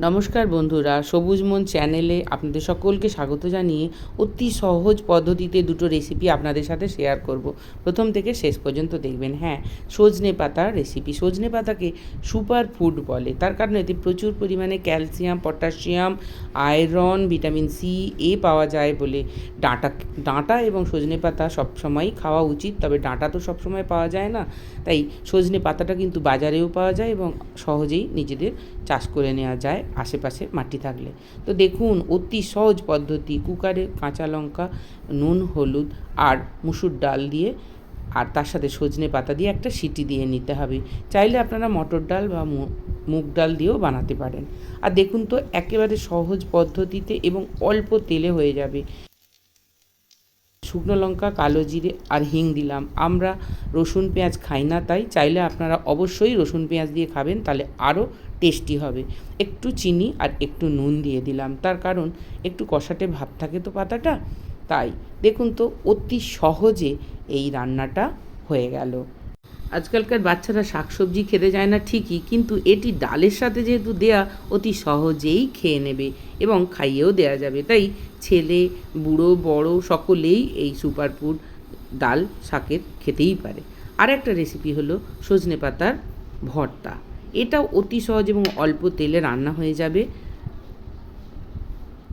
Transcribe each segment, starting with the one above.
নমস্কার বন্ধুরা, সবুজ মন চ্যানেলে আপনাদের সকলকে স্বাগত জানিয়ে অতি সহজ পদ্ধতিতে দুটো রেসিপি আপনাদের সাথে শেয়ার করব। প্রথম থেকে শেষ পর্যন্ত দেখবেন। হ্যাঁ, সজনে পাতার রেসিপি। সজনে পাতাকে সুপার ফুড বলে, তার কারণ এতে প্রচুর পরিমাণে calcium, potassium, iron, vitamin C পাওয়া যায় বলে ডাঁটা এবং সজনে পাতা সবসময়ই খাওয়া উচিত। তবে ডাঁটা তো সবসময় পাওয়া যায় না, তাই সজনে পাতাটা কিন্তু বাজারেও পাওয়া যায় এবং সহজেই নিজেদের চাষ করে নেওয়া যায় আশেপাশে মাটি থাকলে। তো দেখুন, অতি সহজ পদ্ধতি। কুকারে কাঁচা লঙ্কা, নুন, হলুদ আর মুসুর ডাল দিয়ে আর তার সাথে সজনে পাতা দিয়ে একটা সিটি দিয়ে নিতে হবে। চাইলে আপনারা মটর ডাল বা মুগ ডাল দিয়েও বানাতে পারেন। আর দেখুন তো, একেবারে সহজ পদ্ধতিতে এবং অল্প তেলে হয়ে যাবে। শুকনো লঙ্কা, কালো জিরে আর হিং দিলাম। আমরা রসুন পেঁয়াজ খাই না, তাই চাইলে আপনারা অবশ্যই রসুন পেঁয়াজ দিয়ে খাবেন, তাহলে আরও টেস্টি হবে। একটু চিনি আর একটু নুন দিয়ে দিলাম, তার কারণ একটু কষাটে ভাব থাকে তো পাতাটা, তাই। দেখুন তো, অতি সহজে এই রান্নাটা হয়ে গেল। আজকালকার বাচ্চারা শাকসবজি খেতে যায় না ঠিকই, কিন্তু এটি ডালের সাথে যেহেতু দেয়া, অতি সহজেই খেয়ে নেবে এবং খাইয়েও দেওয়া যাবে। তাই ছেলে, বুড়ো, বড় সকলেই এই সুপার ফুড ডাল শাকের খেতেই পারে। আর একটা রেসিপি হলো সজনে পাতার ভর্তা। এটাও অতি সহজ এবং অল্প তেলে রান্না হয়ে যাবে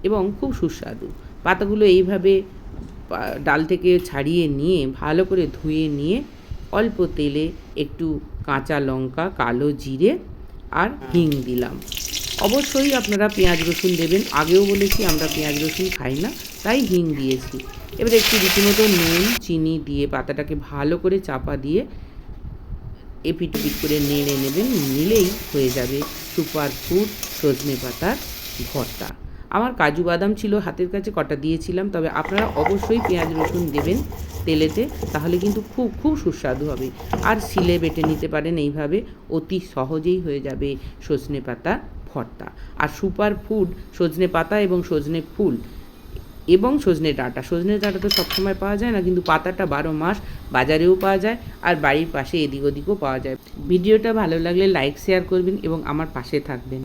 এবং খুব সুস্বাদু। পাতাগুলো এইভাবে ডাল থেকে ছাড়িয়ে নিয়ে ভালো করে ধুয়ে নিয়ে অল্প তেলে একটু কাঁচা লঙ্কা, কালো জিরে আর হিং দিলাম। অবশ্যই আপনারা পেঁয়াজ রসুন দেবেন। আগেও বলেছি আমরা পেঁয়াজ রসুন খাই না, তাই হিং দিয়েছি। এবারে একটু রীতিমতো নুন, চিনি দিয়ে পাতাটাকে ভালো করে চাপা দিয়ে এপিট ওপিট করে নেড়ে নেবেন। নিলেই হয়ে যাবে সুপার ফুড সজনে পাতার ভর্তা। আমার কাজু বাদাম ছিল হাতের কাছে, কটা দিয়েছিলাম। তবে আপনারা অবশ্যই পেঁয়াজ রসুন দেবেন তেলেতে, তাহলে কিন্তু খুব খুব সুস্বাদু হবে। আর শিলে বেটে নিতে পারেন। এইভাবে অতি সহজেই হয়ে যাবে সজনে পাতার ভর্তা। আর সুপার ফুড সজনে পাতা এবং সজনে ফুল এবং সজনে ডাঁটা তো সবসময় পাওয়া যায় না, কিন্তু পাতাটা 12 মাস বাজারেও পাওয়া যায় আর বাড়ির পাশে এদিক ওদিকও পাওয়া যায়। ভিডিওটা ভালো লাগলে লাইক শেয়ার করবেন এবং আমার পাশে থাকবেন।